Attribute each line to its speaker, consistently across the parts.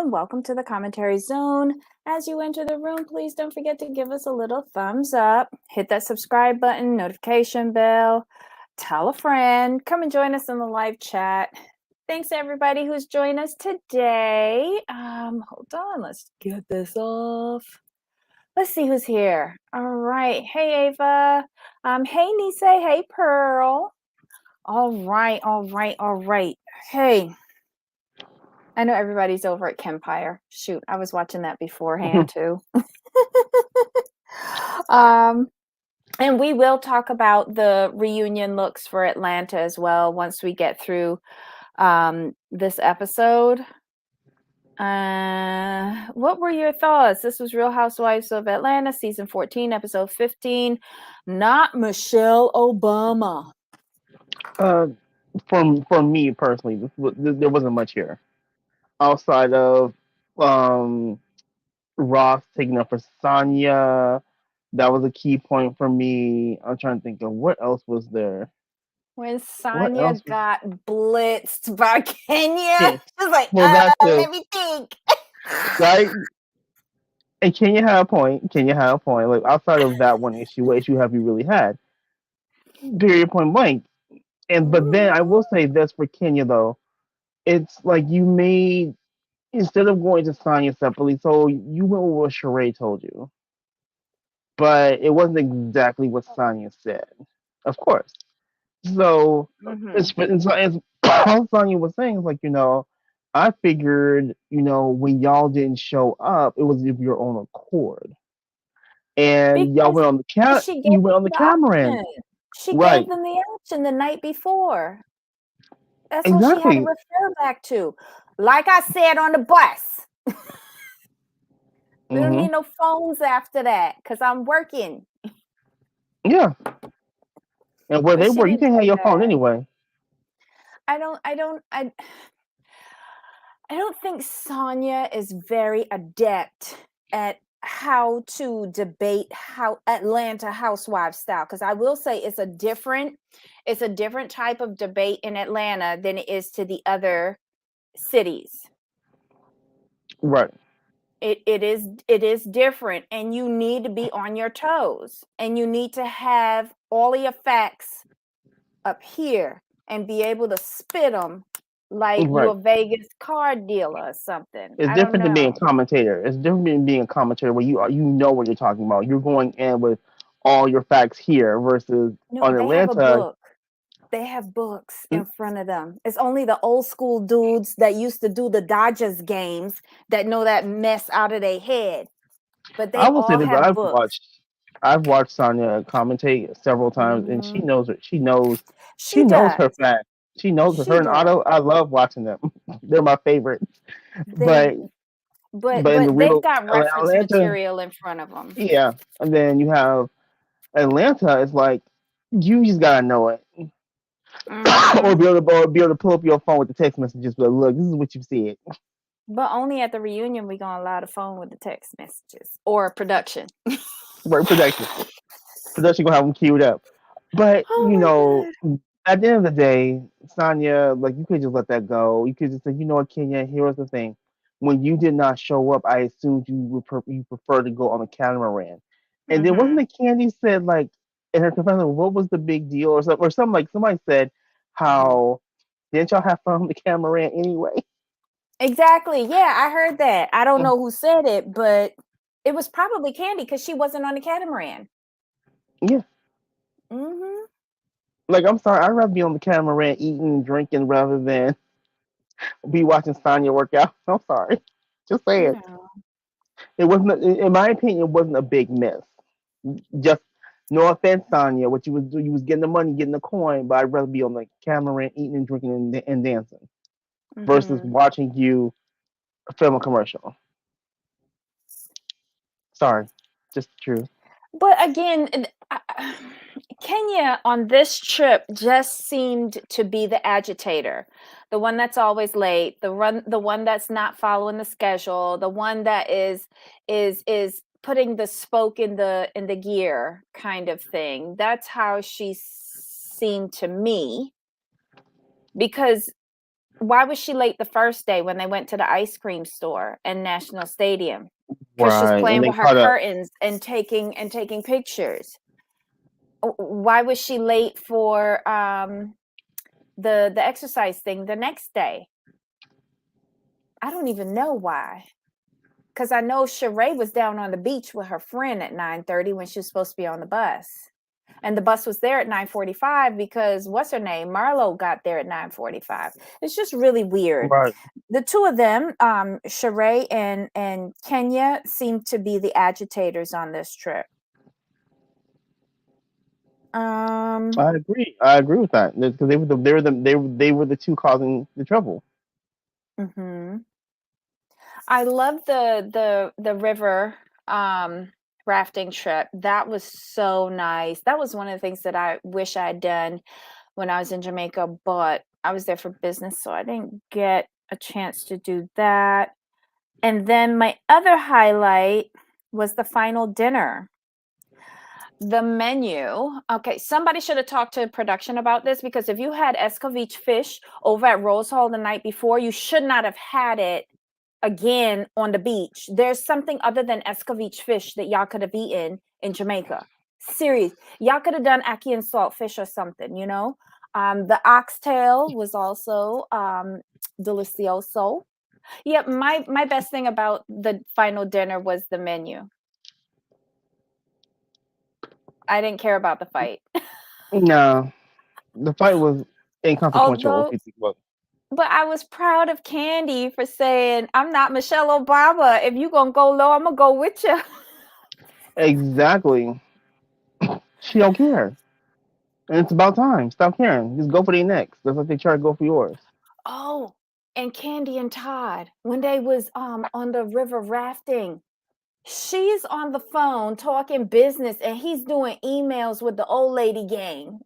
Speaker 1: and welcome to the Commentary Zone. As you enter the room, please don't forget to give us a little thumbs up, hit that subscribe button, notification bell, tell a friend, come and join us in the live chat. Thanks to everybody who's joined us today. Hold on, let's get this off. Let's see who's here. All right. Hey, Ava. Hey, Nise. Hey, Pearl. All right. Hey. I know everybody's over at Kempire. Shoot, I was watching that beforehand too. And we will talk about the reunion looks for Atlanta as well once we get through this episode. What were your thoughts? This was Real Housewives of Atlanta, season 14, episode 15. Not Michelle Obama.
Speaker 2: For me personally, there wasn't much here outside of Ross taking up for Sonya. That was a key point for me. I'm trying to think of what else was there.
Speaker 1: When Sonya got blitzed by Kenya,
Speaker 2: Yeah.
Speaker 1: she was like,
Speaker 2: Well, that's
Speaker 1: let me think.
Speaker 2: Right? And Kenya had a point. Like, outside of that one issue, what issue have you really had? Period, point blank. But then I will say this for Kenya though. It's like you made, instead of going to Sonya separately, so you went with what Sheree told you. But it wasn't exactly what Sonya said. Of course. So, as Sonya was saying, like, I figured, when y'all didn't show up, it was of your own accord. And y'all went on the you went on the camera.
Speaker 1: She gave them the option the night before. That's what she had to refer back to. Like I said on the bus. There don't need no phones after that because I'm working.
Speaker 2: Yeah. And where they were, you can't have your phone anyway.
Speaker 1: I don't think Sonya is very adept at how to debate Atlanta Housewives style, because I will say it's a different type of debate in Atlanta than it is to the other cities.
Speaker 2: Right.
Speaker 1: It is different, and you need to be on your toes, and you need to have all the facts up here and be able to spit them like you're a Vegas card dealer or something.
Speaker 2: It's different than being a commentator. It's different than being a commentator where you know what you're talking about. You're going in with all your facts here versus on Atlanta.
Speaker 1: They have books in front of them. It's only the old school dudes that used to do the Dodgers games that know that mess out of their head. But they all have books.
Speaker 2: I've watched Sonya commentate several times, and she knows her facts. She knows her and Otto. I love watching them. They're my favorite. But
Speaker 1: they've got reference material in front of them.
Speaker 2: Yeah, and then you have Atlanta. It's like you just gotta know it, or be able to pull up your phone with the text messages. But look, this is what you said.
Speaker 1: But only at the reunion we gonna allow the phone with the text messages or production.
Speaker 2: Right, production gonna have them queued up. But at the end of the day, Sonya, like, you could just let that go. You could just say, you know what, Kenya, here's the thing. When you did not show up, I assumed you prefer to go on the catamaran. And then wasn't it Candy said, like, in her confession, what was the big deal or something like somebody said how didn't y'all have fun on the catamaran anyway?
Speaker 1: Exactly. Yeah, I heard that. I don't know who said it, but it was probably Candy because she wasn't on the catamaran.
Speaker 2: Yeah. Like, I'm sorry, I'd rather be on the catamaran eating and drinking rather than be watching Sonya work out. I'm sorry. Just say it. It wasn't, in my opinion, it wasn't a big miss. Just no offense, Sonya. What you was getting the money, getting the coin, but I'd rather be on the catamaran eating and drinking and dancing versus watching you film a commercial. Sorry, just the truth.
Speaker 1: But again, Kenya on this trip just seemed to be the agitator, the one that's always late, the one that's not following the schedule, the one that is putting the spoke in the gear kind of thing. That's how she seemed to me, because Why was she late the first day when they went to the ice cream store in National Stadium? Because she's
Speaker 2: Right, and
Speaker 1: playing
Speaker 2: they
Speaker 1: with her
Speaker 2: caught up.
Speaker 1: curtains and taking pictures. Why was she late for the exercise thing the next day? I don't even know why. Because I know Sheree was down on the beach with her friend at 9:30 when she was supposed to be on the bus. And the bus was there at 9:45 because what's her name? Marlo got there at 9:45. It's just really weird.
Speaker 2: Right.
Speaker 1: The two of them, Sheree and Kenya, seem to be the agitators on this trip.
Speaker 2: I agree. I agree with that because they were the two causing the trouble.
Speaker 1: Mhm. I love the river rafting trip. That was so nice. That was one of the things that I wish I had done when I was in Jamaica, but I was there for business, so I didn't get a chance to do that. And then my other highlight was the final dinner. The menu. Okay, somebody should have talked to production about this because if you had escovitch fish over at Rose Hall the night before, you should not have had it again on the beach. There's something other than escovitch fish that y'all could have eaten in Jamaica. Serious. Y'all could have done ackee and saltfish or something, you know? The oxtail was also delicioso. Yeah, my best thing about the final dinner was the menu. I didn't care about the fight.
Speaker 2: No, the fight was inconsequential if
Speaker 1: Although,
Speaker 2: you think about
Speaker 1: but I was proud of Candy for saying, I'm not Michelle Obama. If you gonna go low, I'm gonna go with you.
Speaker 2: it. Exactly. She don't care. And it's about time. Stop caring. Just go for their next. That's like they try to go for yours.
Speaker 1: Oh, and Candy and Todd, when they was on the river rafting, she's on the phone talking business and he's doing emails with the old lady gang.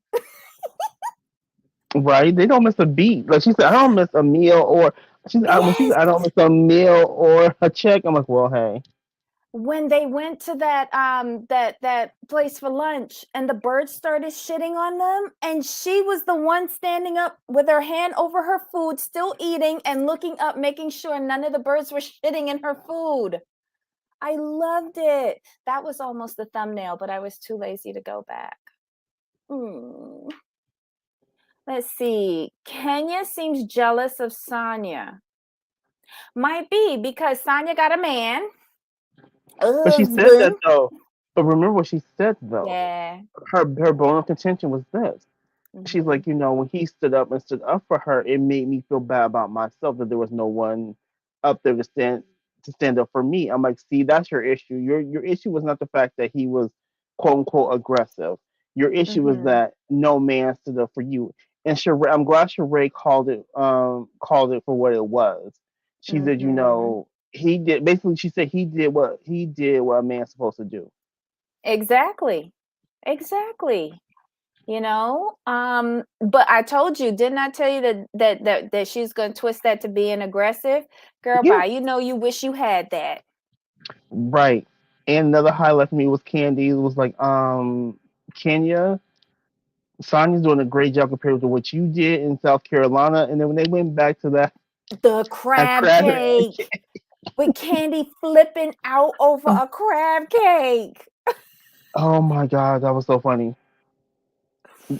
Speaker 2: Right? They don't miss a beat. Like she said, I don't miss a meal or when she
Speaker 1: Yes.
Speaker 2: said I don't miss a meal or a check, I'm like, well, hey.
Speaker 1: When they went to that place for lunch and the birds started shitting on them and she was the one standing up with her hand over her food, still eating and looking up, making sure none of the birds were shitting in her food. I loved it. That was almost the thumbnail, but I was too lazy to go back. Hmm. Let's see. Kenya seems jealous of Sonia. Might be because Sonia got a man, a
Speaker 2: But she said that
Speaker 1: husband.
Speaker 2: though. But remember what she said though.
Speaker 1: Yeah.
Speaker 2: Her bone of contention was this. She's
Speaker 1: Hmm.
Speaker 2: like, when he stood up and stood up for her, it made me feel bad about myself that there was no one up there to stand up for me. I'm like, see, that's your issue. Your issue was not the fact that he was quote unquote aggressive. Your issue was
Speaker 1: Hmm.
Speaker 2: that no man stood up for you. And Sheree, I'm glad Sheree called it for what it was. She said,
Speaker 1: Hmm.
Speaker 2: he did basically she said he did what a man's supposed to do.
Speaker 1: Exactly. Exactly. But I told you, didn't I tell you that she's gonna twist that to being aggressive? Girl,
Speaker 2: Yeah.
Speaker 1: bye. You wish you had that.
Speaker 2: Right. And another highlight for me was Candy. It was like, Kenya, Sonya's doing a great job compared to what you did in South Carolina. And then when they went back to
Speaker 1: The
Speaker 2: that
Speaker 1: crab
Speaker 2: crab,
Speaker 1: cake with Candy flipping out over a crab cake.
Speaker 2: oh my God, that was so funny.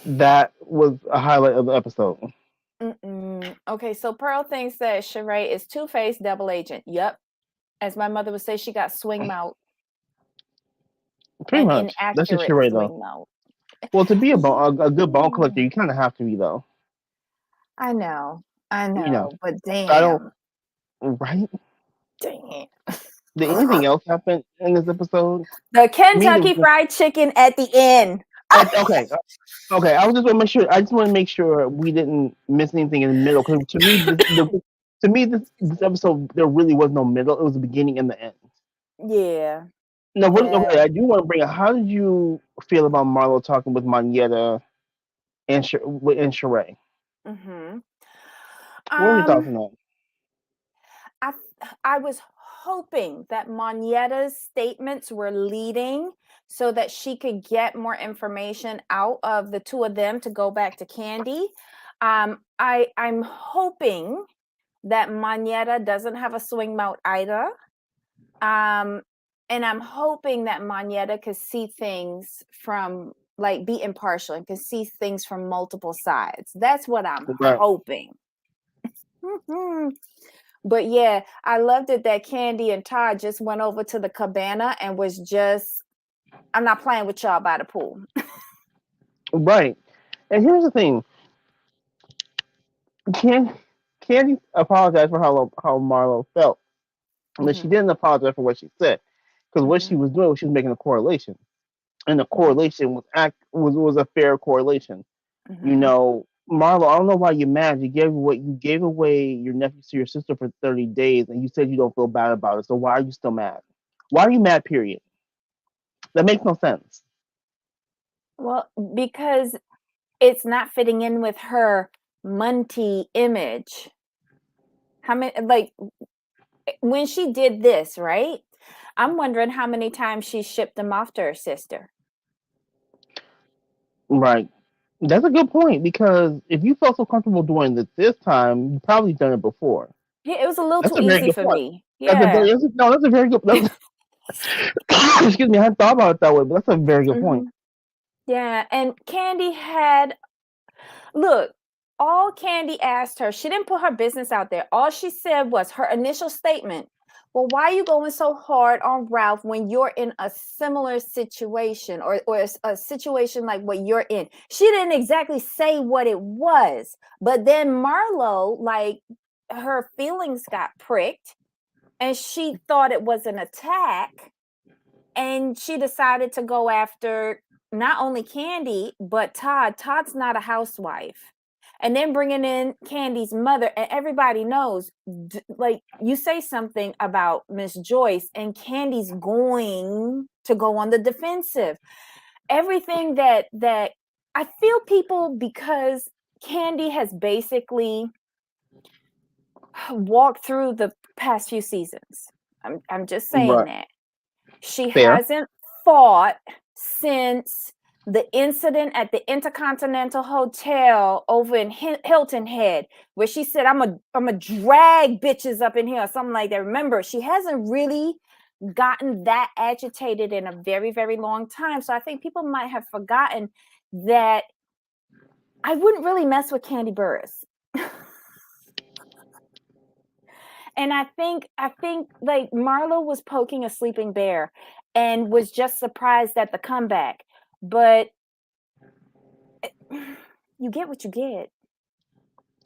Speaker 2: That was a highlight of the episode.
Speaker 1: Mm-mm. Okay, so Pearl thinks that Sheree is two-faced double agent. Yep. As my mother would say, she got swing mouth,
Speaker 2: Pretty
Speaker 1: an
Speaker 2: much. That's just
Speaker 1: inaccurate
Speaker 2: Sheree, though.
Speaker 1: swing mouth.
Speaker 2: Well, to be
Speaker 1: Yeah.
Speaker 2: a good bone collector, you kind of have to be, though.
Speaker 1: I know. I
Speaker 2: You know,
Speaker 1: know, but
Speaker 2: I don't,
Speaker 1: damn.
Speaker 2: right?
Speaker 1: Damn.
Speaker 2: Did anything else happen in this episode?
Speaker 1: The
Speaker 2: To me, there was
Speaker 1: Kentucky Fried Chicken at the end.
Speaker 2: okay. Okay, I was just want to make sure. I just want to make sure we didn't miss anything in the middle. Because to me, this episode there really was no middle. It was the beginning and the end.
Speaker 1: Yeah.
Speaker 2: No,
Speaker 1: Yeah.
Speaker 2: okay, I do want to bring up. How did you feel about Marlo talking with Monietta and Sheree?
Speaker 1: Hmm.
Speaker 2: What were your thoughts
Speaker 1: Um,
Speaker 2: on that?
Speaker 1: I I was hoping that Monietta's statements were leading so that she could get more information out of the two of them to go back to Candy. I'm hoping that Manetta doesn't have a swing mouth either. And I'm hoping that Manetta could see things from, like, be impartial and can see things from multiple sides. That's what I'm
Speaker 2: Right.
Speaker 1: hoping. But yeah, I loved it that Candy and Todd just went over to the cabana and was just, I'm not playing with y'all by the pool.
Speaker 2: Right. And here's the thing. Candy apologized for how Marlo felt, but she
Speaker 1: Mm-hmm.
Speaker 2: didn't apologize for what she said, because what
Speaker 1: Mm-hmm.
Speaker 2: she was doing was she was making a correlation, and the
Speaker 1: Mm-hmm.
Speaker 2: correlation was a fair correlation. You
Speaker 1: Mm-hmm.
Speaker 2: know, Marlo, I don't know why you're mad. You gave away your nephew to your sister for 30 days, and you said you don't feel bad about it. So why are you still mad? Why are you mad? Period. That makes no sense.
Speaker 1: Well, because it's not fitting in with her Munty image. How many, like, when she did this, right? I'm wondering how many times she shipped him off to her sister.
Speaker 2: Right. That's a good point, because if you felt so comfortable doing it this time, you probably done it before.
Speaker 1: Yeah, it was a little
Speaker 2: That's
Speaker 1: too
Speaker 2: a very
Speaker 1: easy
Speaker 2: good
Speaker 1: for
Speaker 2: point.
Speaker 1: me. Yeah.
Speaker 2: That's a very good. Excuse me, I hadn't thought about it that way, but that's a very good point.
Speaker 1: Hmm. Yeah, and Candy had, look, all Candy asked her, she didn't put her business out there. All she said was her initial statement. Well, why are you going so hard on Ralph when you're in a similar situation, or a situation like what you're in? She didn't exactly say what it was, but then Marlo, like, her feelings got pricked and she thought it was an attack, and she decided to go after not only Candy but Todd. Todd's not a housewife. And then bringing in Candy's mother, and everybody knows, like, you say something about Miss Joyce and Candy's going to go on the defensive. Everything that I feel people, because Candy has basically walked through the past few seasons. I'm just saying
Speaker 2: Right.
Speaker 1: that. She
Speaker 2: Fair.
Speaker 1: hasn't fought since the incident at the Intercontinental Hotel over in Hilton Head, where she said, I'm a drag bitches up in here," or something like that. Remember, she hasn't really gotten that agitated in a very, very long time. So I think people might have forgotten that I wouldn't really mess with Candy Burris. And I think like Marlo was poking a sleeping bear and was just surprised at the comeback. But you get what you get.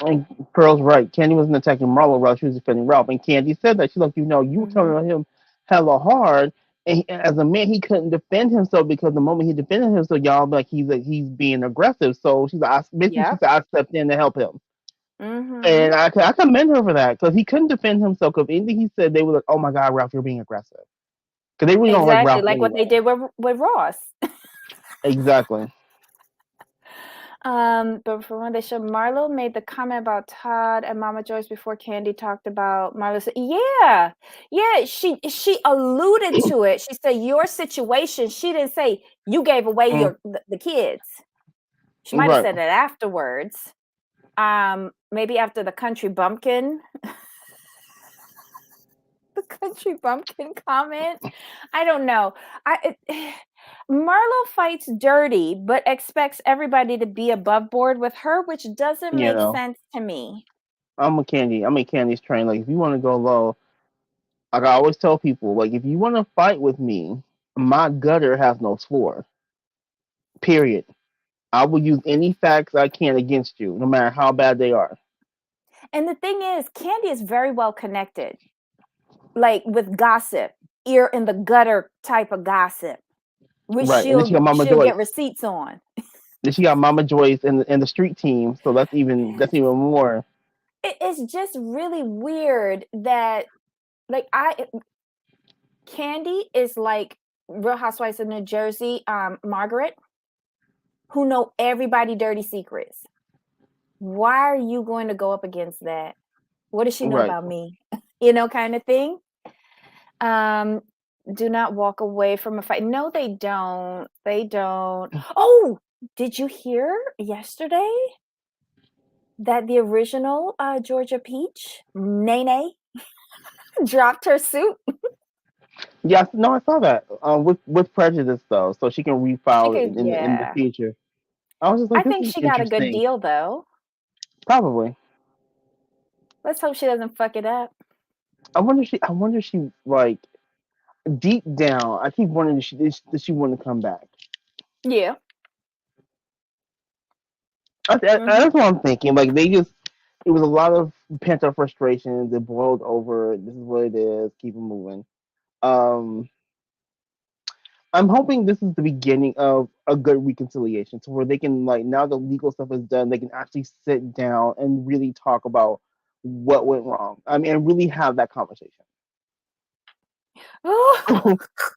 Speaker 2: And Pearl's right. Candy wasn't attacking Marlo Ralph, she was defending Ralph. And Candy said that. She's like, you were
Speaker 1: Hmm.
Speaker 2: telling him hella hard. And as a man, he couldn't defend himself, because the moment he defended himself, y'all be like he's being aggressive. So she's like, basically, she
Speaker 1: Yep.
Speaker 2: said, I stepped in to help him.
Speaker 1: Hmm.
Speaker 2: And I commend her for that, because he couldn't defend himself. Because anything he said, they were like, oh my God, Ralph, you're being aggressive. Because they really don't like
Speaker 1: Exactly,
Speaker 2: Ralph
Speaker 1: like what they
Speaker 2: anyway.
Speaker 1: did with Ross.
Speaker 2: Exactly.
Speaker 1: But for one, they showed Marlo made the comment about Todd and Mama Joyce before Candy talked about Marlo. Said, yeah, yeah. She alluded to it. She said your situation. She didn't say you gave away
Speaker 2: Mm,
Speaker 1: the kids. She might have
Speaker 2: right.
Speaker 1: said that afterwards. Maybe after the country bumpkin, the country bumpkin comment. I don't know. Marlo fights dirty, but expects everybody to be above board with her, which doesn't
Speaker 2: You
Speaker 1: make
Speaker 2: know,
Speaker 1: sense to me.
Speaker 2: I'm a Candy's train. Like, if you want to go low, like I always tell people, like, if you want to fight with me, my gutter has no floor. Period. I will use any facts I can against you, no matter how bad they are.
Speaker 1: And the thing is, Candy is very well connected, like with gossip, ear in the gutter type of gossip, which
Speaker 2: Right. And then she got Mama
Speaker 1: she'll get
Speaker 2: Joyce.
Speaker 1: receipts on.
Speaker 2: Then she got Mama Joyce and the street team. So that's even more.
Speaker 1: It's just really weird that, like, Candy is like Real Housewives of New Jersey, Margaret, who know everybody dirty secrets. Why are you going to go up against that? What does she know
Speaker 2: Right.
Speaker 1: about me? You know, kind of thing. Um, do not walk away from a fight. No, they don't. They don't. Oh, did you hear yesterday? that the original Georgia Peach, Nene, dropped her suit.
Speaker 2: Yeah, no, I saw that. With prejudice though, so she can
Speaker 1: She
Speaker 2: refile it
Speaker 1: could,
Speaker 2: in the
Speaker 1: yeah.
Speaker 2: future. I was just
Speaker 1: I
Speaker 2: like, this
Speaker 1: think
Speaker 2: is
Speaker 1: she got a good
Speaker 2: interesting.
Speaker 1: deal though.
Speaker 2: Probably.
Speaker 1: Let's hope she doesn't fuck it up.
Speaker 2: I wonder if she like deep down. I keep wondering if she want to come back.
Speaker 1: Yeah.
Speaker 2: That's what I'm thinking. Like they just, it was a lot of pent up frustrations. It boiled over. This is what it is. Keep it moving. Um, I'm hoping this is the beginning of a good reconciliation, to where they can, like, now the legal stuff is done, they can actually sit down and really talk about what went wrong. I mean, and really have that conversation.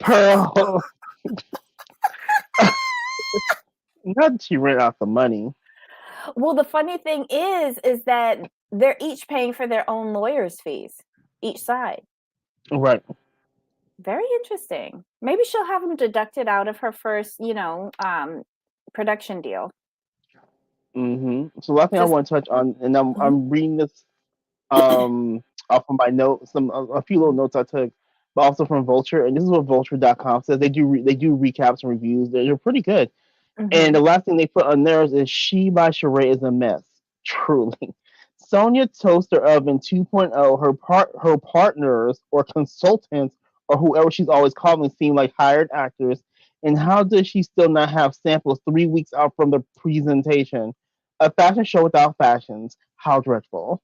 Speaker 2: Pearl, not that she ran out the money,
Speaker 1: Well, the funny thing is that they're each paying for their own lawyer's fees, each side.
Speaker 2: right?
Speaker 1: Very interesting. Maybe she'll have them deducted out of her first, production deal.
Speaker 2: So last thing I
Speaker 1: Just
Speaker 2: want to touch on, and
Speaker 1: mhm.
Speaker 2: I'm reading this off of my notes, a few little notes I took, but also from Vulture, and this is what Vulture.com says. They do recaps and reviews. They're pretty good. And the
Speaker 1: Mhm.
Speaker 2: last thing they put on theirs is She by Sheree is a mess. Truly. Sonia Toaster Oven 2.0, her partners or consultants or whoever she's always calling seem like hired actors. And how does she still not have samples 3 weeks out from the presentation? A fashion show without fashions. How dreadful.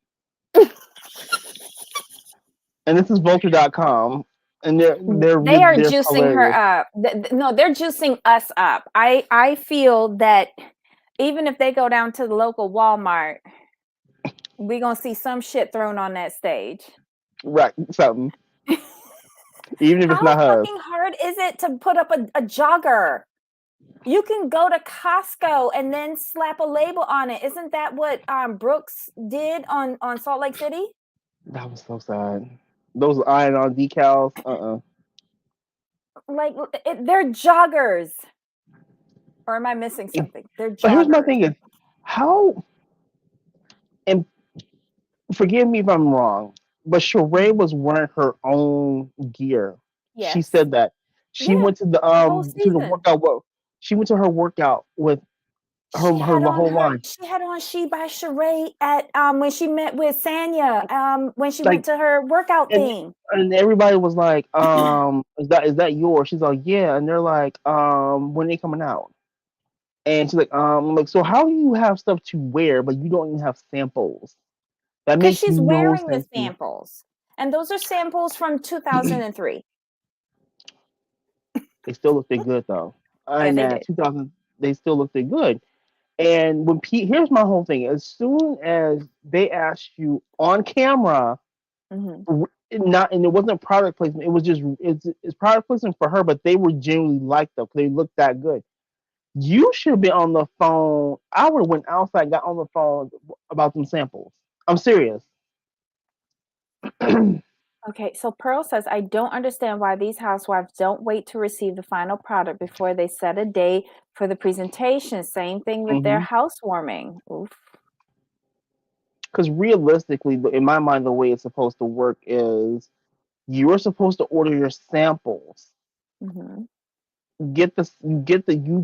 Speaker 2: And this is Vulture.com. And
Speaker 1: They are
Speaker 2: they're
Speaker 1: juicing her
Speaker 2: hilarious.
Speaker 1: up. No, they're juicing us up. I feel that even if they go down to the local Walmart, we're gonna see some shit thrown on that stage.
Speaker 2: Right, something. Even if it's
Speaker 1: How
Speaker 2: not hers.
Speaker 1: fucking hard is it to put up a jogger? You can go to Costco and then slap a label on it. Isn't that what Brooks did on Salt Lake City?
Speaker 2: That was so sad. Those iron on decals.
Speaker 1: Like they're joggers. Or am I missing something? They're
Speaker 2: But here's my
Speaker 1: joggers.
Speaker 2: thing: is how, and forgive me if I'm wrong, but Sheree
Speaker 1: Mhm.
Speaker 2: was wearing her own gear. She
Speaker 1: Yes.
Speaker 2: said that she
Speaker 1: Yeah.
Speaker 2: went
Speaker 1: The whole
Speaker 2: to the
Speaker 1: season.
Speaker 2: workout. She went to her workout with her whole line.
Speaker 1: She had on She by Sheree at when she met with Sanya when she went
Speaker 2: Like,
Speaker 1: to her workout
Speaker 2: and
Speaker 1: thing.
Speaker 2: everybody was like, is that yours? She's like, yeah, and they're like, when are they coming out? And she's like, like, so how do you have stuff to wear, but you don't even have samples? That
Speaker 1: Because
Speaker 2: makes
Speaker 1: she's
Speaker 2: no
Speaker 1: wearing the
Speaker 2: sense to me.
Speaker 1: samples. And those are samples from 2003.
Speaker 2: They still looked good though.
Speaker 1: Yeah,
Speaker 2: And
Speaker 1: they did.
Speaker 2: 2000, they still looked good. And when here's my whole thing: as soon as they asked you on camera,
Speaker 1: Hmm.
Speaker 2: not, and it wasn't product placement, it was just it's product placement for her, but they were genuinely liked them because they looked that good. You should have been on the phone. I would have went outside, got on the phone about them samples. I'm serious.
Speaker 1: Okay, so Pearl says, I don't understand why these housewives don't wait to receive the final product before they set a date for the presentation. Same thing with their
Speaker 2: Hmm.
Speaker 1: housewarming. Oof.
Speaker 2: Because realistically, in my mind, the way it's supposed to work is you're supposed to order your samples,
Speaker 1: Hmm.
Speaker 2: you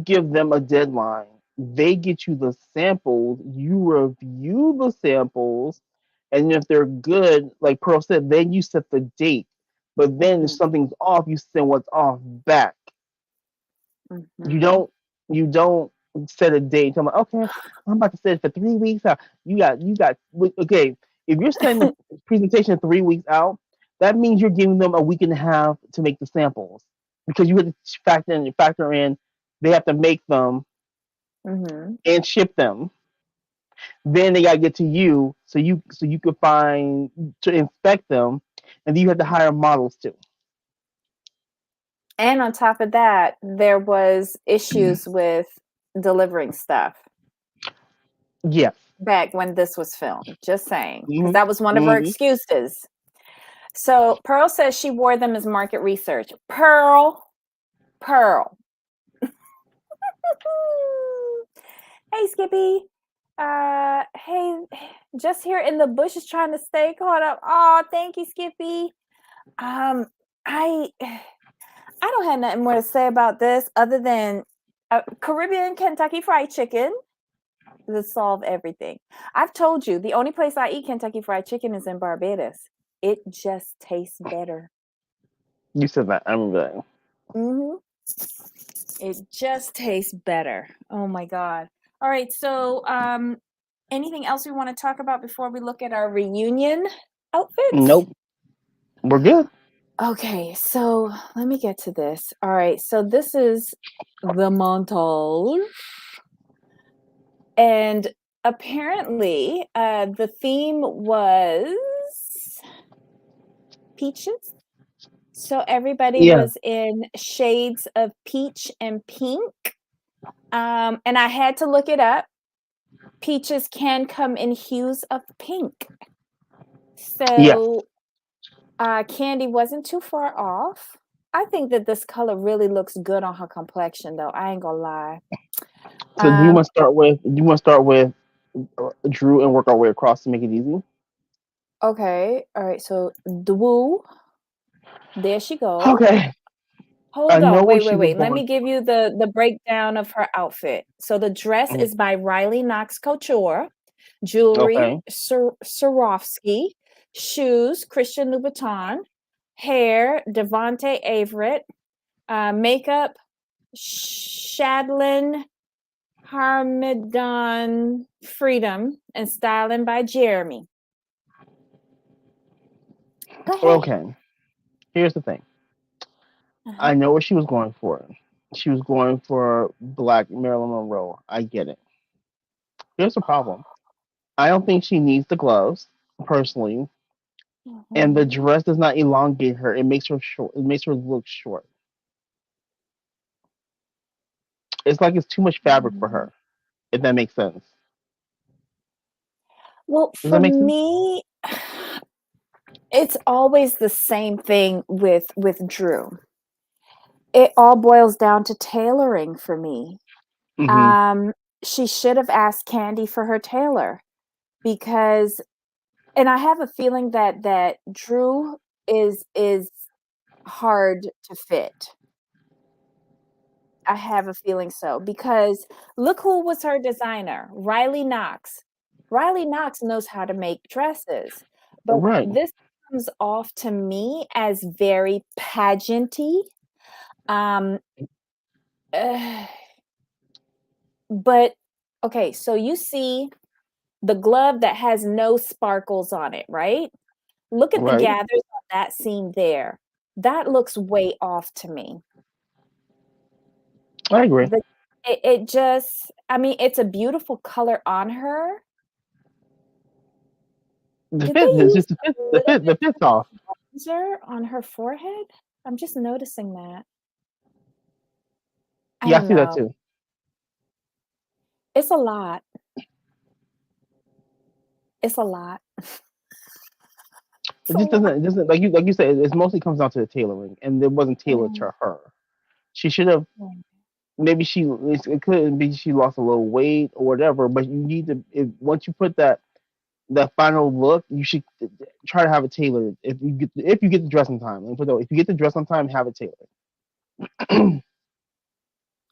Speaker 2: give them a deadline, they get you the samples, you review the samples, and if they're good, like Pearl said, then you set the date. But then if
Speaker 1: Hmm.
Speaker 2: something's off, you send what's off back. you
Speaker 1: Hmm.
Speaker 2: don't you don't set a date and tell them, okay, I'm about to set it for 3 weeks out. Okay, if you're setting the presentation 3 weeks out, that means you're giving them a week and a half to make the samples, because you have to factor in they have to make them
Speaker 1: Hmm.
Speaker 2: and ship them. Then they gotta get to you, so you could find to inspect them, and then you have to hire models too.
Speaker 1: And on top of that, there was issues with delivering stuff
Speaker 2: Yes.
Speaker 1: back when this was filmed. Just saying, because
Speaker 2: Hmm.
Speaker 1: that was one of her
Speaker 2: Hmm.
Speaker 1: excuses. So Pearl says she wore them as market research. Pearl. Hey, Skippy. Hey, just here in the bushes trying to stay caught up. Oh, thank you, Skippy. Um, I I don't have nothing more to say about this other than Caribbean Kentucky Fried Chicken to solve everything. I've told you the only place I eat Kentucky Fried Chicken is in Barbados. It just tastes better.
Speaker 2: You said that. I remember that.
Speaker 1: Hmm. It just tastes better. Oh my God. All right. So, anything else we want to talk about before we look at our reunion outfits?
Speaker 2: Nope. We're good.
Speaker 1: Okay, so let me get to this. All right, so this is the montage. And apparently, the theme was peaches. So everybody
Speaker 2: Yeah.
Speaker 1: was in shades of peach and pink. And I had to look it up. Peaches can come in hues of pink.
Speaker 2: Yes.
Speaker 1: So Candy wasn't too far off. I think that this color really looks good on her complexion, though. I ain't gonna lie.
Speaker 2: So do you
Speaker 1: Um,
Speaker 2: want to start with? Do you want to start with Drew and work our way across to make it easy?
Speaker 1: okay. All right. So the woo, there she go.
Speaker 2: Okay. I
Speaker 1: Hold
Speaker 2: know
Speaker 1: on.
Speaker 2: what
Speaker 1: Wait,
Speaker 2: she
Speaker 1: wait,
Speaker 2: was
Speaker 1: wait. Let
Speaker 2: going
Speaker 1: me give you the breakdown of her outfit. So the dress
Speaker 2: for.
Speaker 1: is by Riley Knox Couture, jewelry,
Speaker 2: Okay.
Speaker 1: Swarovski, shoes, Christian Louboutin, hair, Devonte Averett, makeup, Shadlin Harmedon Freedom, and styling by Jeremy. Go ahead.
Speaker 2: Okay. Here's the thing.
Speaker 1: Uh-huh.
Speaker 2: I know what she was going for. She was going for Black Marilyn Monroe. I get it. Here's the problem. I don't think she needs the gloves, personally, and the
Speaker 1: Mhm.
Speaker 2: dress does not elongate her. It makes her short. It makes her look short. It's like it's too much fabric for
Speaker 1: Mm.
Speaker 2: her. If that makes sense.
Speaker 1: Well,
Speaker 2: Does
Speaker 1: for
Speaker 2: that make sense?
Speaker 1: me, it's always the same thing with Drew. It all boils down to tailoring for me.
Speaker 2: Hmm.
Speaker 1: Um, she should have asked Candy for her tailor because, and I have a feeling that Drew is hard to fit. I have a feeling so because look who was her designer, Riley Knox. Riley Knox knows how to make dresses, but
Speaker 2: Right.
Speaker 1: this comes off to me as very pageanty. Um, uh, but okay, so you see the glove that has no sparkles on it, right? Look at the
Speaker 2: Right.
Speaker 1: gathers on that seam there. That looks way off to me.
Speaker 2: I agree.
Speaker 1: The it just I mean, it's a beautiful color on her.
Speaker 2: The
Speaker 1: Did they
Speaker 2: fit. It's
Speaker 1: use
Speaker 2: just the fit.
Speaker 1: a
Speaker 2: The
Speaker 1: little
Speaker 2: fit.
Speaker 1: bit
Speaker 2: The fit's
Speaker 1: too
Speaker 2: off.
Speaker 1: much bronzer on her forehead? I'm just noticing that. I
Speaker 2: Yeah, I
Speaker 1: don't
Speaker 2: see that
Speaker 1: know.
Speaker 2: too.
Speaker 1: It's a lot. It's a lot. It's
Speaker 2: It
Speaker 1: a
Speaker 2: just
Speaker 1: lot.
Speaker 2: doesn't. It doesn't like you said. It mostly comes down to the tailoring, and it wasn't tailored
Speaker 1: Mm,
Speaker 2: to her. She should have.
Speaker 1: mm.
Speaker 2: Maybe it could be she lost a little weight or whatever. But you need to. Once you put that final look, you should try to have it tailored. If you get the dress on time, and put if you get the dress on time, have it tailored.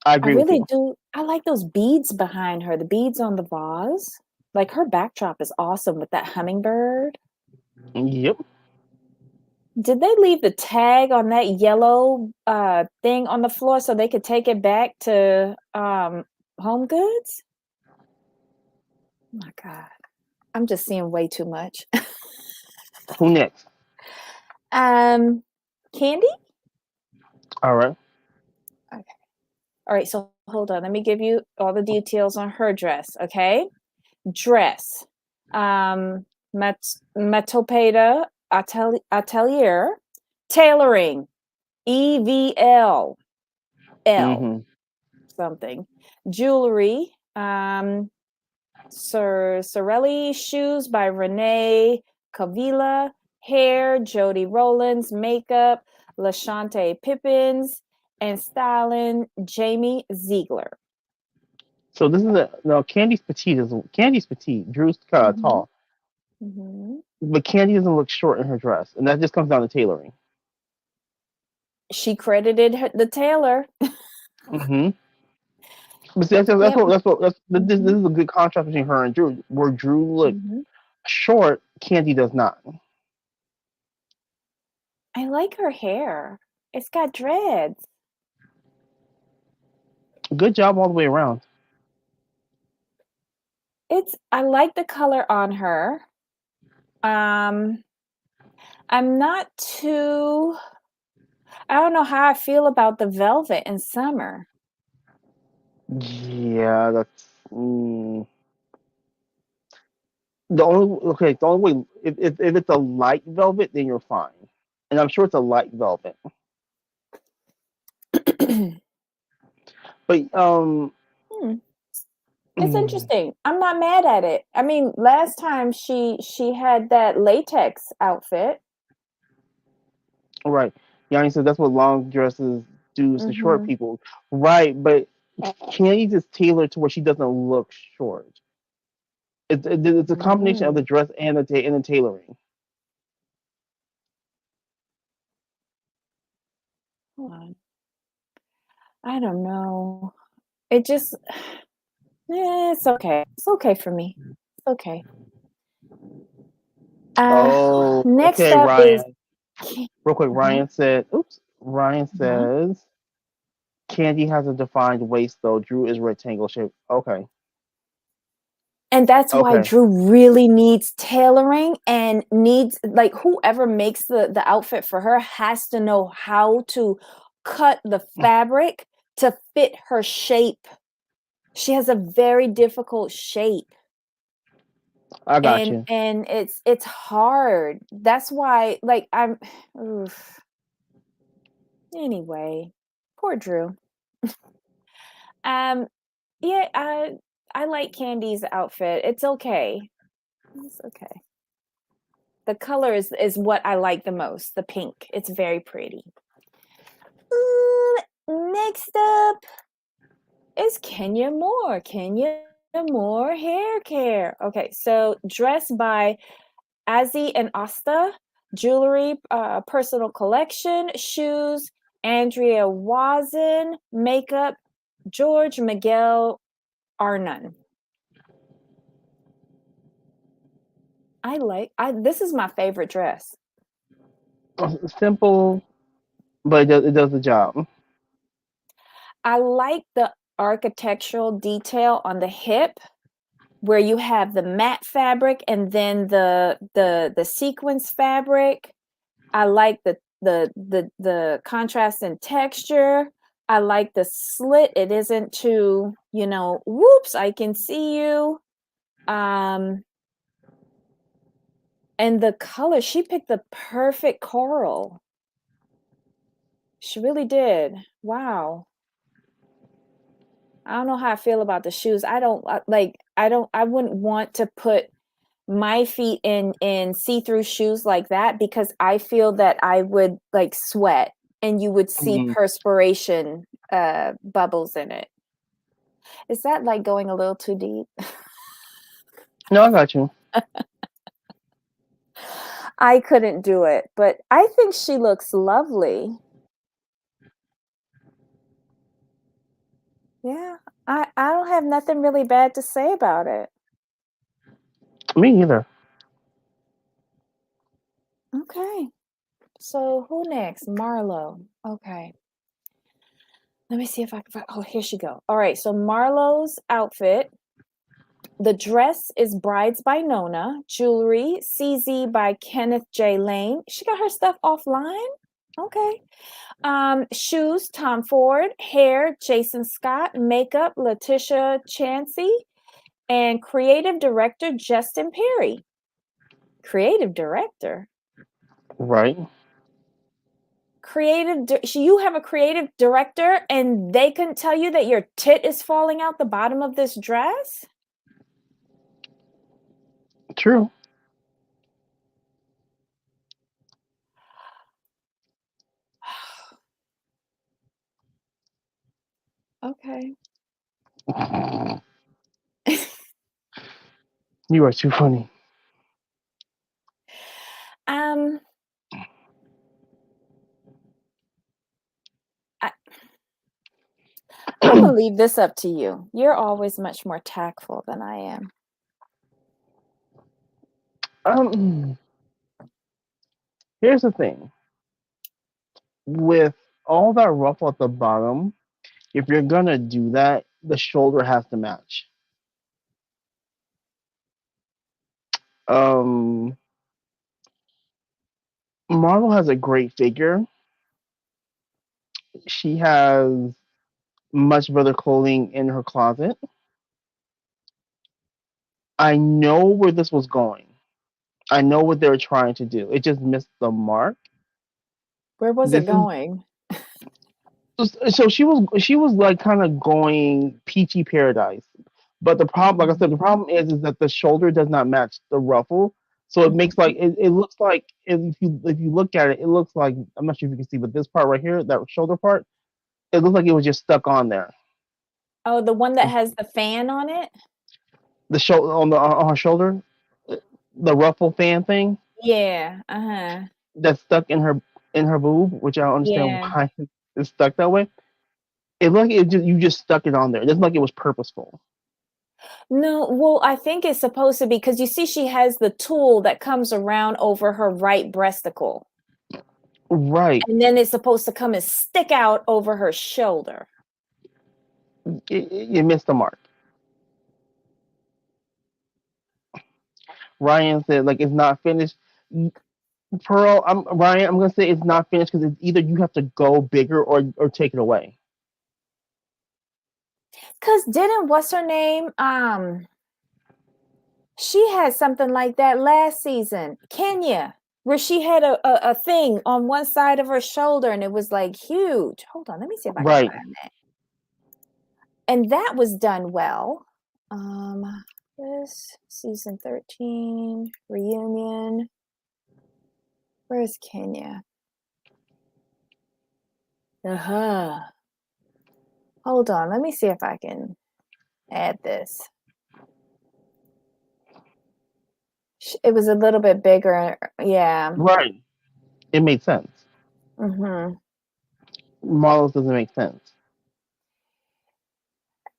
Speaker 2: I
Speaker 1: I
Speaker 2: agree with
Speaker 1: really
Speaker 2: you.
Speaker 1: do. I like those beads behind her, the beads on the vase. Like her backdrop is awesome with that hummingbird.
Speaker 2: Yep.
Speaker 1: Did they leave the tag on that yellow thing on the floor so they could take it back to Home Goods? Oh my God. I'm just seeing way too much.
Speaker 2: Who next?
Speaker 1: um Candy?
Speaker 2: All right.
Speaker 1: Okay. All right, so hold on. Let me give you all the details on her dress, okay? Dress. Metopeda Atelier. Tailoring. EVL. L
Speaker 2: Mm-hmm.
Speaker 1: something. Jewelry. Sorelli shoes by Renee Cavila, hair Jody Rollins, makeup Lashante Pippins, and styling Jamie Ziegler.
Speaker 2: So this is no Candy's petite. Drew's kind of
Speaker 1: Mm-hmm.
Speaker 2: tall,
Speaker 1: Mm-hmm.
Speaker 2: but Candy doesn't look short in her dress, and that just comes down to tailoring.
Speaker 1: She credited the tailor.
Speaker 2: Hmm. But see,
Speaker 1: Yep.
Speaker 2: this
Speaker 1: Mm-hmm.
Speaker 2: is a good contrast between her and Drew, where Drew looked
Speaker 1: Mm-hmm.
Speaker 2: short, Candy does not.
Speaker 1: I like her hair. It's got dreads.
Speaker 2: Good job all the way around.
Speaker 1: I like the color on her. Um, I'm not too I don't know how I feel about the velvet in summer.
Speaker 2: Yeah, that's the only okay. The only way if it's a light velvet, then you're fine, and I'm sure it's a light velvet. But
Speaker 1: Hmm. It's interesting. I'm not mad at it. I mean, last time she had that latex outfit.
Speaker 2: right, Yanni said that's what long dresses do to short
Speaker 1: Mm-hmm.
Speaker 2: people. Right, but Candy's is tailored to where she doesn't look short. It's a combination of the
Speaker 1: Mm.
Speaker 2: dress and the tailoring.
Speaker 1: Hold on. I don't know. It just it's okay. It's okay for me. It's okay. Uh
Speaker 2: Oh,
Speaker 1: next
Speaker 2: okay,
Speaker 1: up is
Speaker 2: Ryan. Real quick,
Speaker 1: uh-huh.
Speaker 2: Ryan
Speaker 1: Uh-huh.
Speaker 2: says Candy has a defined waist though. Drew is rectangle shape. Okay.
Speaker 1: And that's why
Speaker 2: Okay.
Speaker 1: Drew really needs tailoring and needs like whoever makes the outfit for her has to know how to cut the fabric to fit her shape. She has a very difficult shape
Speaker 2: I got you.
Speaker 1: and it's hard. That's why like I'm oof. Anyway, poor Drew. Um yeah, I like Candy's outfit. It's okay. It's okay. The color is what I like the most, the pink. It's very pretty. Next up is Kenya Moore. Kenya Moore hair care. Okay, so dressed by Azzy and Asta, jewelry, personal collection, shoes, Andrea Wazin, makeup, George Miguel Arnun. I this is my favorite dress.
Speaker 2: Simple, but it does the job.
Speaker 1: I like the architectural detail on the hip where you have the matte fabric and then the sequence fabric. I like the contrast in texture. I like the slit. It isn't too, whoops, I can see you. Um and the color, she picked the perfect coral. She really did. Wow. I don't know how I feel about the shoes. I wouldn't want to put my feet in see-through shoes like that because I feel that I would like sweat and you would see
Speaker 2: Mm.
Speaker 1: perspiration bubbles in it. Is that like going a little too deep?
Speaker 2: No, I got you.
Speaker 1: I couldn't do it, but I think she looks lovely. Yeah, I don't have nothing really bad to say about it.
Speaker 2: Me neither.
Speaker 1: Okay. So who next? Marlo. Okay. Let me see if I can find. Oh, here she go. All right. So Marlo's outfit. The dress is Brides by Nona. Jewelry, CZ by Kenneth J. Lane. She got her stuff offline. Okay. Shoes, Tom Ford. Hair, Jason Scott. Makeup, Letitia Chansey. And creative director, Justin Perry. Creative director.
Speaker 2: Right.
Speaker 1: You have a creative director and they couldn't tell you that your tit is falling out the bottom of this dress?
Speaker 2: True.
Speaker 1: Okay.
Speaker 2: You are too funny.
Speaker 1: Um, I, I'm gonna leave this up to you. You're always much more tactful than I am.
Speaker 2: um, Here's the thing. With all that ruffle at the bottom, if you're gonna do that, the shoulder has to match. Um, Marvel has a great figure. She has much better clothing in her closet. I know where this was going. I know what they were trying to do. It just missed the mark.
Speaker 1: Where was it
Speaker 2: This is
Speaker 1: going?
Speaker 2: so she was like kind of going peachy paradise. But the problem, like I said, the
Speaker 1: Mhm.
Speaker 2: problem is that the shoulder does not match the ruffle. So it makes like
Speaker 1: Mhm.
Speaker 2: it looks like if you look at it, it looks like I'm not sure if you can see, but this part right here, that shoulder part, it looks like it was just stuck on there.
Speaker 1: Oh, the one that has the fan on it?
Speaker 2: The shoulder on her shoulder, the ruffle fan thing
Speaker 1: Yeah. Uh-huh.
Speaker 2: that's stuck in her boob, which I don't understand
Speaker 1: Yeah.
Speaker 2: why it's stuck that way. It looked like you just stuck it on there. It doesn't look like it was purposeful.
Speaker 1: No, well, I think it's supposed to be because you see she has the tool that comes around over her right breasticle.
Speaker 2: Right.
Speaker 1: And then it's supposed to come and stick out over her shoulder.
Speaker 2: You missed the mark. Ryan said like it's not finished. Pearl, Ryan. I'm gonna say it's not finished because it's either you have to go bigger or take it away.
Speaker 1: Cause didn't what's her name? She had something like that last season, Kenya, where she had a thing on one side of her shoulder and it was like huge. Hold on, let me see if I can
Speaker 2: Right.
Speaker 1: find that. And that was done well. This season 13 reunion. Where's Kenya? Uh-huh. Hold on, let me see if I can add this. It was a little bit bigger. Yeah.
Speaker 2: Right. It made sense.
Speaker 1: Mm-hmm.
Speaker 2: Models doesn't make sense.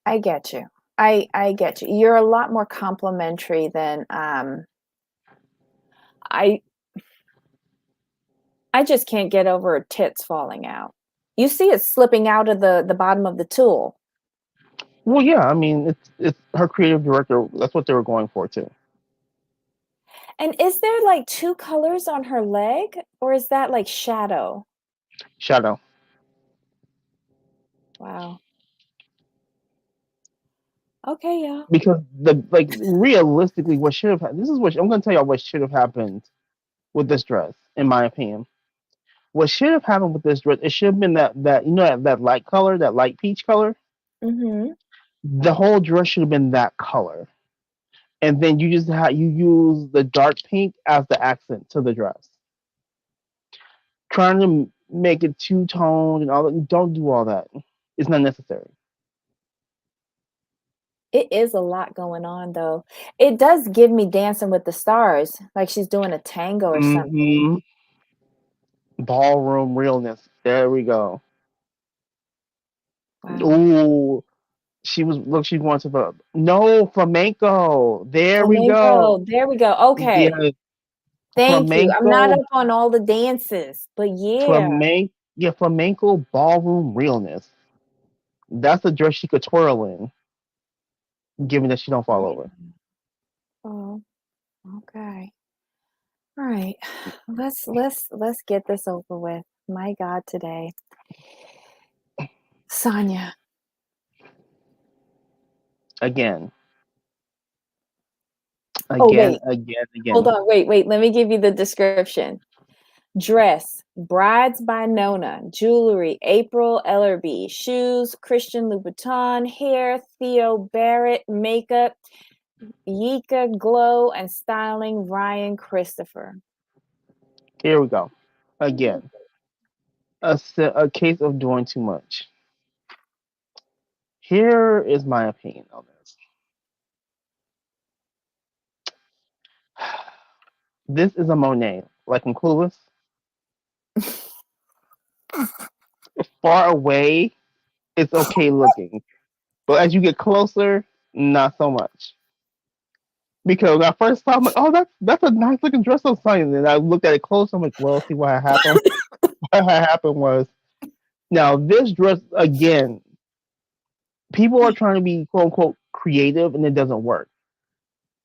Speaker 1: I get you. I get you. You're a lot more complimentary than I I just can't get over her tits falling out. You see it slipping out of the bottom of the tool.
Speaker 2: Well, yeah. I mean, it's her creative director. That's what they were going for too.
Speaker 1: And is there like two colors on her leg or is that like shadow?
Speaker 2: Shadow.
Speaker 1: Wow. Okay, yeah.
Speaker 2: Because the like realistically, what should have this is what I'm gonna tell y'all what should have happened with this dress, in my opinion. What should have happened with this dress, it should have been that that light color, that light peach color.
Speaker 1: Mm-hmm.
Speaker 2: The whole dress should have been that color, and then you use the dark pink as the accent to the dress. Trying to make it two toned and all that. Don't do all that. It's not necessary.
Speaker 1: It is a lot going on though. It does give me Dancing with the Stars, like she's doing a tango or something.
Speaker 2: Hmm. Ballroom realness. There we go.
Speaker 1: Wow.
Speaker 2: Ooh, she was look. She wants to no flamenco. There we go.
Speaker 1: Flamenco. There we go. Okay.
Speaker 2: Yeah,
Speaker 1: Thank you. I'm not
Speaker 2: flamenco,
Speaker 1: up on all the dances, but yeah.
Speaker 2: yeah, flamenco ballroom realness. That's a dress she could twirl in, given that she don't fall
Speaker 1: Yeah.
Speaker 2: over.
Speaker 1: Oh, okay. All right. Let's get this over with. My God, today. Sonia.
Speaker 2: Again,
Speaker 1: Oh,
Speaker 2: again,
Speaker 1: wait.
Speaker 2: again,
Speaker 1: Hold
Speaker 2: again.
Speaker 1: on. Wait. Let me give you the description. Dress, Brides by Nona, jewelry, April Ellerby, shoes, Christian Louboutin, hair, Theo Barrett, makeup, Yika Glow, and styling, Ryan Christopher.
Speaker 2: Here we go. Again, a case of doing too much. Here is my opinion on this. This is a Monet, like in Clueless. Far away, it's okay looking, but as you get closer, not so much. Because when I first saw, it, I'm like, oh, that's a nice looking dress on Sonya. And then I looked at it close. I'm like, well, see what had happened. What had happened was now this dress again. People are trying to be quote unquote creative, and it doesn't work.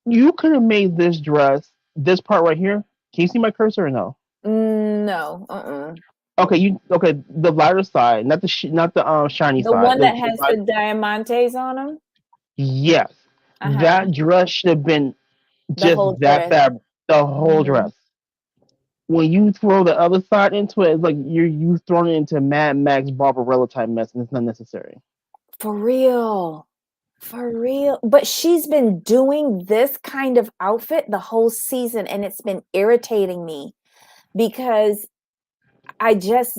Speaker 2: You could have made this dress, this part right here. Can you see my cursor or no?
Speaker 1: No.
Speaker 2: Okay, the lighter side, not the shiny
Speaker 1: The
Speaker 2: side.
Speaker 1: one that has the diamantes on them?
Speaker 2: Yes,
Speaker 1: Uh-huh.
Speaker 2: that dress should have been
Speaker 1: The
Speaker 2: just
Speaker 1: whole
Speaker 2: that
Speaker 1: dress.
Speaker 2: fabric, the whole
Speaker 1: Mhm.
Speaker 2: dress. When you throw the other side into it, it's like you thrown it into Mad Max Barbarella type mess, and it's not necessary.
Speaker 1: For real. For real. But she's been doing this kind of outfit the whole season, and it's been irritating me because I just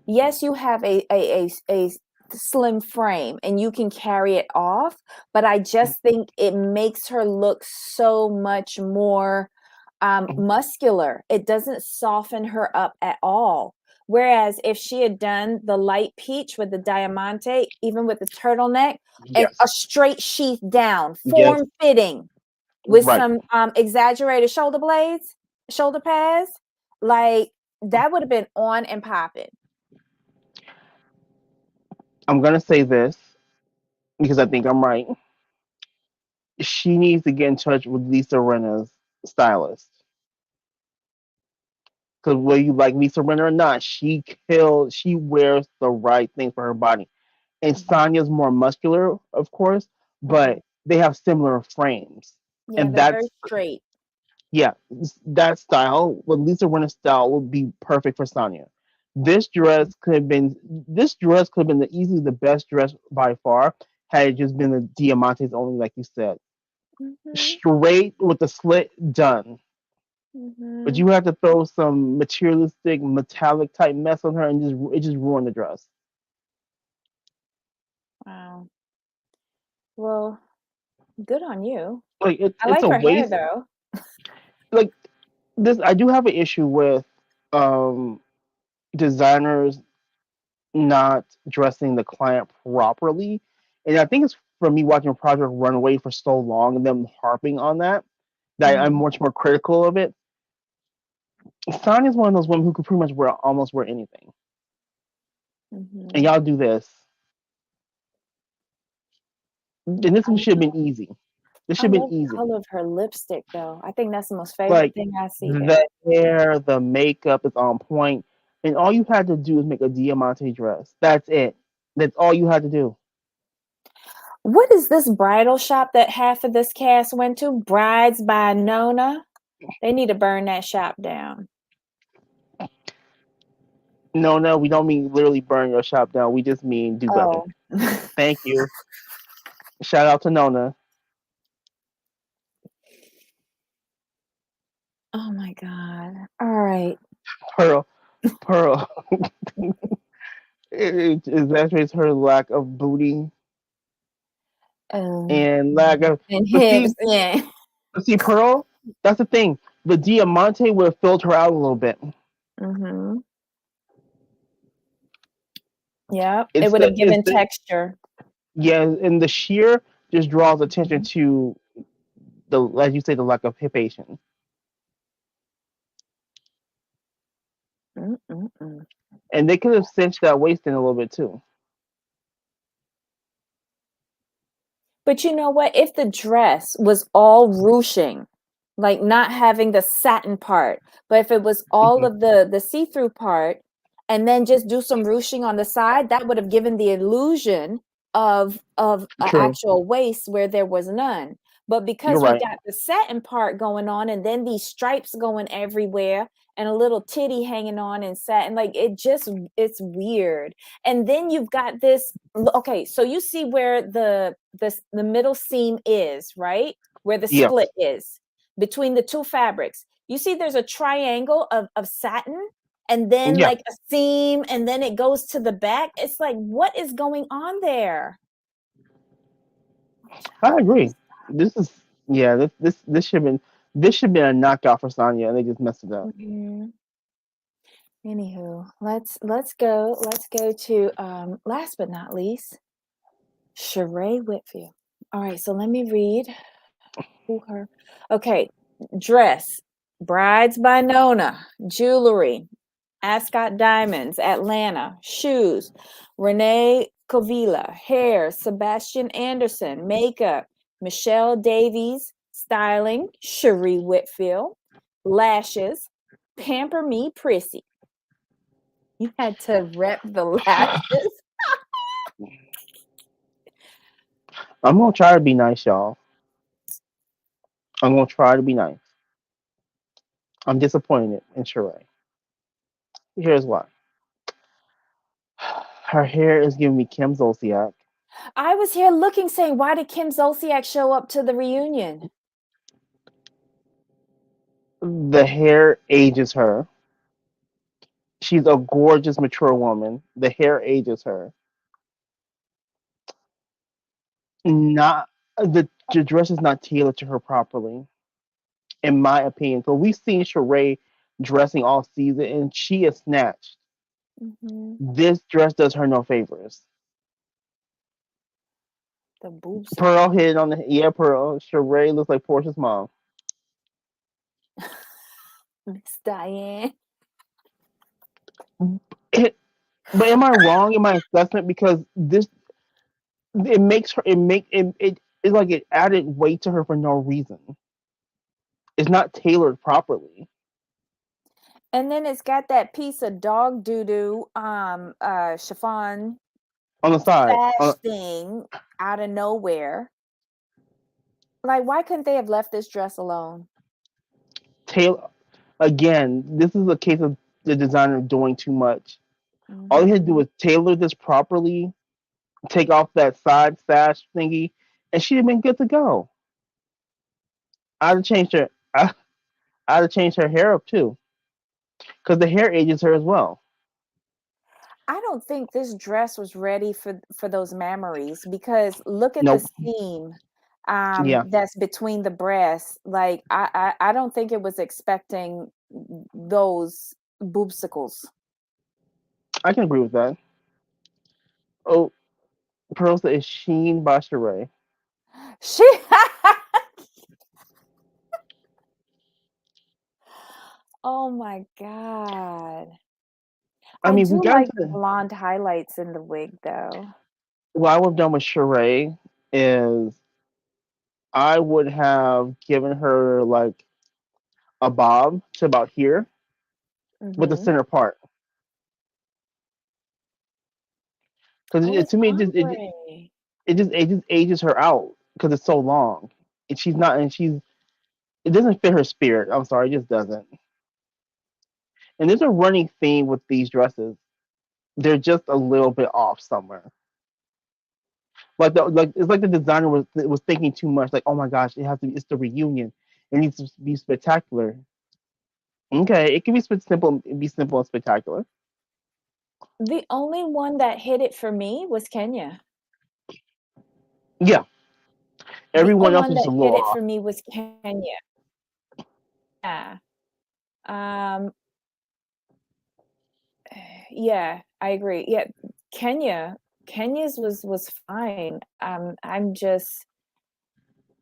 Speaker 1: yes, you have a slim frame and you can carry it off, but I just think it makes her look so much more muscular. It doesn't soften her up at all. Whereas if she had done the light peach with the diamante, even with the turtleneck and
Speaker 2: Yes,
Speaker 1: a straight sheath down,
Speaker 2: yes,
Speaker 1: form fitting with
Speaker 2: right.
Speaker 1: some exaggerated shoulder blades, shoulder pads, like that would have been on and popping.
Speaker 2: I'm gonna say this because I think I'm right. She needs to get in touch with Lisa Rinna's stylist. Because whether you like Lisa Rinna or not, she wears the right thing for her body. And Sonya's more muscular, of course,
Speaker 1: Mhm.
Speaker 2: but they have similar frames.
Speaker 1: Yeah,
Speaker 2: And
Speaker 1: they're very
Speaker 2: that's
Speaker 1: straight.
Speaker 2: yeah, that style, with Lisa Rinna's style would be perfect for Sonya. This dress could have been easily the best dress by far had it just been the diamantes only, like you said.
Speaker 1: Mhm,
Speaker 2: Straight with the slit done. But
Speaker 1: mhm.
Speaker 2: you have to throw some materialistic metallic type mess on her and it just ruined the dress.
Speaker 1: Wow. Well, good on you.
Speaker 2: Like
Speaker 1: I
Speaker 2: it's
Speaker 1: like
Speaker 2: a
Speaker 1: her hair
Speaker 2: waste.
Speaker 1: though.
Speaker 2: Like this I do have an issue with um designers not dressing the client properly. And I think it's from me watching Project Runway for so long and them harping on that I'm
Speaker 1: Mhm,
Speaker 2: much more critical of it. Sonya's one of those women who could pretty much wear anything. And
Speaker 1: mhm.
Speaker 2: y'all do this. And this
Speaker 1: I
Speaker 2: one should have
Speaker 1: love
Speaker 2: been easy. This
Speaker 1: I
Speaker 2: should have
Speaker 1: love
Speaker 2: been
Speaker 1: the
Speaker 2: easy.
Speaker 1: color of her lipstick though. I think that's the most favorite
Speaker 2: Like
Speaker 1: thing I see there.
Speaker 2: the hair, the makeup is on point, and all you had to do is make a diamante dress. That's it. That's all you had to do.
Speaker 1: What is this bridal shop that half of this cast went to? Brides by Nona. They need to burn that shop down.
Speaker 2: No, no, we don't mean literally burn your shop down. We just mean do better.
Speaker 1: Oh.
Speaker 2: Thank you. Shout out to Nona.
Speaker 1: Oh my God. All right.
Speaker 2: Pearl. Pearl. It exaggerates her lack of booty
Speaker 1: Um,
Speaker 2: and lack of.
Speaker 1: and
Speaker 2: But
Speaker 1: hips,
Speaker 2: see,
Speaker 1: yeah.
Speaker 2: Pearl. That's the thing. The diamante would have filled her out a little bit.
Speaker 1: Mhm. Yep. It
Speaker 2: It's
Speaker 1: would
Speaker 2: the
Speaker 1: have
Speaker 2: it's
Speaker 1: given
Speaker 2: the
Speaker 1: texture.
Speaker 2: yeah, and the sheer just draws attention to the as you say the lack of hipation.
Speaker 1: Mm-mm-mm.
Speaker 2: And they could have cinched that waist in a little bit too.
Speaker 1: But you know what? If the dress was all ruching, like not having the satin part, but if it was all
Speaker 2: Mhm.
Speaker 1: of the see-through part, and then just do some ruching on the side, that would have given the illusion of an
Speaker 2: True,
Speaker 1: actual waist where there was none. But
Speaker 2: you're
Speaker 1: because we
Speaker 2: right.
Speaker 1: got the satin part going on, and then these stripes going everywhere, and a little titty hanging on in satin, like it's weird. And then you've got this okay, so you see where the middle seam is, right? Where the
Speaker 2: Yes,
Speaker 1: split is between the two fabrics. You see there's a triangle of satin and then
Speaker 2: yeah,
Speaker 1: like a seam and then it goes to the back. It's like what is going on there?
Speaker 2: I agree. This is yeah. This should have been. This should be a knockout for Sonya, and they just messed it up.
Speaker 1: Mhm. Anywho, let's go to last but not least, Sheree Whitfield. All right, so let me read who her. Okay, dress, Brides by Nona, jewelry, Ascot Diamonds, Atlanta, shoes, Renee Covila, hair, Sebastian Anderson, makeup, Michelle Davies, styling, Cherie Whitfield, lashes, Pamper Me Prissy. You had to rep the lashes.
Speaker 2: I'm gonna try to be nice, y'all. I'm gonna try to be nice. I'm disappointed in Sheree. Here's why. Her hair is giving me Kim Zolciak.
Speaker 1: I was here looking, saying, why did Kim Zolciak show up to the reunion?
Speaker 2: The hair ages her. She's a gorgeous, mature woman. The hair ages her. Not the dress is not tailored to her properly, in my opinion. So we've seen Sheree dressing all season, and she is snatched.
Speaker 1: Mm-hmm.
Speaker 2: This dress does her no favors.
Speaker 1: The boobs.
Speaker 2: Pearl hit on the Pearl. Sheree looks like Portia's mom.
Speaker 1: Miss Diane.
Speaker 2: But am I wrong in my assessment? Because this it makes her it's like it added weight to her for no reason. It's not tailored properly.
Speaker 1: And then it's got that piece of dog doo-doo chiffon
Speaker 2: On the side,
Speaker 1: sash thing out of nowhere. Like, why couldn't they have left this dress alone?
Speaker 2: tailor again. This is a case of the designer doing too much. All he had to do
Speaker 1: Mm-hmm.
Speaker 2: was tailor this properly, take off that side sash thingy, and she'd have been good to go. I'd have changed her. I'd have changed her hair up too, because the hair ages her as well.
Speaker 1: I don't think this dress was ready for those memories, because look at the
Speaker 2: Nope.
Speaker 1: seam
Speaker 2: Yeah,
Speaker 1: that's between the breasts. Like I don't think it was expecting those boobsicles.
Speaker 2: I can agree with that. Oh, Pearl said, "Is Sheen by Sheree?"
Speaker 1: She Oh my god.
Speaker 2: I
Speaker 1: I
Speaker 2: mean, we
Speaker 1: do
Speaker 2: got
Speaker 1: like
Speaker 2: into
Speaker 1: the
Speaker 2: the.
Speaker 1: blonde highlights in the wig though.
Speaker 2: What I would have done with Sheree is I would have given her like a bob to about here with the
Speaker 1: Mhm.
Speaker 2: center part. Because
Speaker 1: Oh, it's
Speaker 2: to me,
Speaker 1: ombre.
Speaker 2: it just ages her out because it's so long, and she's not, and she's it doesn't fit her spirit. I'm sorry, it just doesn't. And there's a running theme with these dresses. They're just a little bit off somewhere. Like it's like the designer was thinking too much. Like, oh my gosh, it has to be, it's the reunion. It needs to be spectacular. Okay, it can be simple and spectacular.
Speaker 1: The only one that hit it for me was Kenya.
Speaker 2: Yeah,
Speaker 1: The
Speaker 2: everyone
Speaker 1: only
Speaker 2: else
Speaker 1: one
Speaker 2: was just
Speaker 1: that
Speaker 2: a
Speaker 1: hit
Speaker 2: little
Speaker 1: it
Speaker 2: off.
Speaker 1: for me was Kenya. Yeah. Um, yeah, I agree. Yeah, Kenya's was fine. I'm just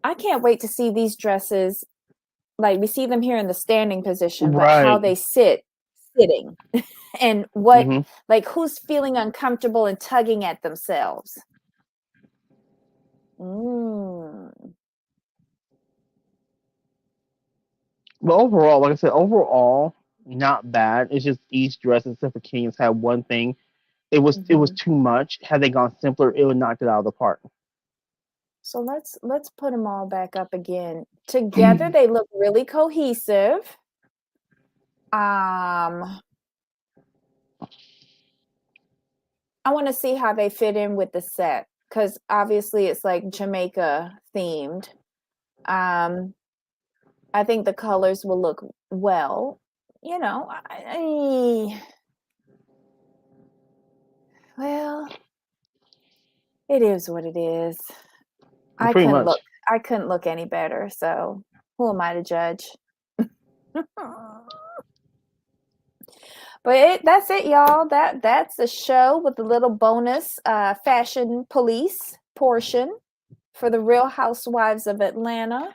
Speaker 1: I can't wait to see these dresses. Like, we see them here in the standing position, but how
Speaker 2: Right.
Speaker 1: they sitting, and what,
Speaker 2: Hmm.
Speaker 1: like, who's feeling uncomfortable and tugging at themselves. Mm.
Speaker 2: But overall, like I said, overall, not bad. It's just each dress, except for King's, had one thing. It was
Speaker 1: Mhm.
Speaker 2: too much. Had they gone simpler, it would knock it out of the park.
Speaker 1: So let's put them all back up again. Together, they look really cohesive. Um, I want to see how they fit in with the set, because obviously it's like Jamaica themed. Um, I think the colors will look well. You know, well, it is what it is. I
Speaker 2: Pretty
Speaker 1: couldn't
Speaker 2: much.
Speaker 1: look I couldn't look any better. So Who am I to judge? But that's it, y'all. That's the show with the little bonus fashion police portion for the Real Housewives of Atlanta.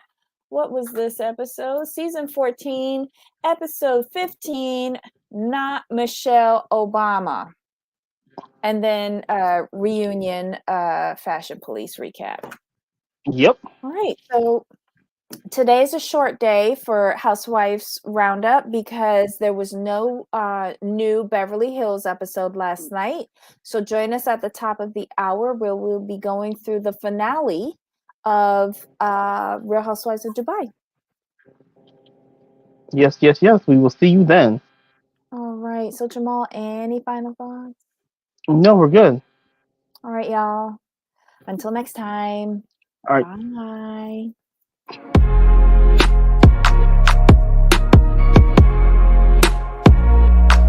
Speaker 1: What was this episode? Season 14, episode 15, Not Michelle Obama. And then reunion fashion police recap.
Speaker 2: Yep.
Speaker 1: All right. So today's a short day for Housewives Roundup because there was no new Beverly Hills episode last night. So join us at the top of the hour where we'll be going through the finale of Real Housewives of Dubai.
Speaker 2: Yes, yes, yes. We will see you then.
Speaker 1: All right. So Jamal, any final thoughts?
Speaker 2: No, we're good.
Speaker 1: All right, y'all. Until next time.
Speaker 2: All right.
Speaker 1: Bye.